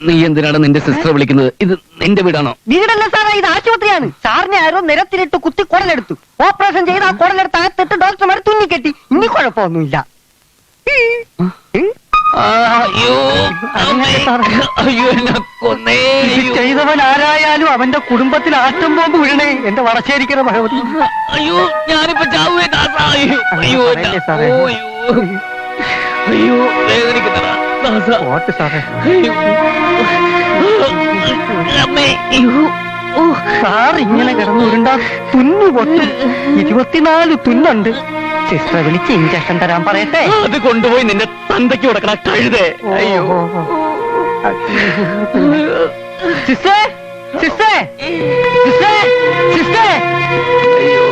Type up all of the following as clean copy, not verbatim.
നീ എന്തിനാണ് നിന്റെ സിസ്റ്റർ വിളിക്കുന്നത്? ഇത് നിന്റെ വീടാണോ? വീടല്ല സാറേ, ഇത് ആശുപത്രിയാണ്. സാറിനെ ആരോ നിരത്തിലിട്ട് കുത്തി കുടലെടുത്തു. ഓപ്പറേഷൻ ചെയ്ത് ആ കുടലെടുത്ത് അകത്തിട്ട് ഡോക്ടർമാർ തുന്നിക്കെട്ടി. ഇനി കുഴപ്പമൊന്നുമില്ല. അയ്യോ അയ്യോ, എന്നെ കൊന്നേ. ചെയ്തവൻ ആരായാലും അവന്റെ കുടുംബത്തിൽ ആറ്റം ബോംബ് വീഴണേ എന്റെ വടശ്ശേരിക്കര ഭഗവതി. അയ്യോ, ഞാനിപ്പോ ചാവുവേ ദാസ. അയ്യോ അയ്യോ സാറേ. അയ്യോ, വേദനിക്കുന്നതാ ദാസ. ഓട്ട് സാറേ. അമ്മേ, അയ്യോ. സാർ ഇങ്ങനെ കിടന്നുരുണ്ടാ തുന്നു പൊട്ടും. 24 തുന്നുണ്ട്. സിസ്റ്ററെ വിളിച്ച് ഇഞ്ചക്ഷൻ തരാൻ പറയട്ടെ. അത് കൊണ്ടുപോയി നിന്റെ തന്തയ്ക്ക് കൊടുക്കണ കഴുതേ. അയ്യോ സിസ്റ്റേ, സിസ്റ്റേ, സിസ്റ്റേ, സിസ്റ്റേ. അയ്യോ,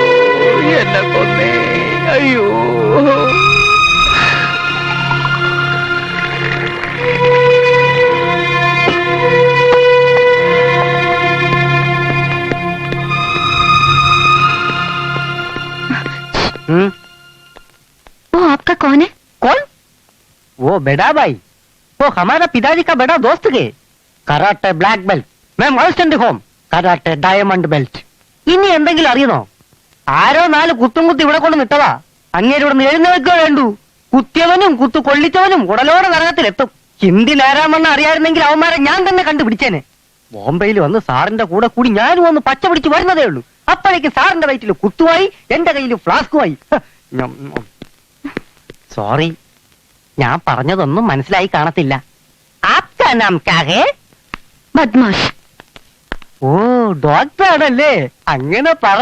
എന്നെ കൊന്നേ. അയ്യോ. वो आपका कौन है? कौन? वो बेड़ा भाई, वो हमारा पिताजी का बड़ा दोस्त के. कराटे ब्लैक बेल्ट, मैं master home karate diamond belt. ഇനി എന്തെങ്കിലും അറിയണോ? ആരോ 4 കുത്തും കുത്തി ഇവിടെ കൊണ്ട് നിട്ടതാ. അങ്ങേര് ഇവിടെ എഴുന്നേൽക്കുക വേണ്ടു. കുത്തിയവനും കുത്തു കൊള്ളിച്ചവനും ഉടലോടെ നരകത്തിലെത്തും. ഹിന്ദി നേരാമെന്ന് അറിയായിരുന്നെങ്കിൽ അവന്മാരെ ഞാൻ തന്നെ കണ്ടുപിടിച്ചേനെ. ബോംബെയിൽ വന്ന് സാറിന്റെ കൂടെ കൂടി ഞാനും ഒന്ന് പച്ച പിടിച്ച് വരുന്നതേ ഉള്ളൂ. അപ്പോഴേക്കും സാറിന്റെ വയറ്റിൽ കുത്തുവായി, എന്റെ കയ്യിൽ ഫ്ലാസ്കുമായി. സോറി, ഞാൻ പറഞ്ഞതൊന്നും മനസ്സിലായി കാണത്തില്ല. ആപ്കാ നാം ക്യാ ഹേ? बदमाश. ഓ, ഡോക്ടറാണല്ലേ? അങ്ങനെ പറ.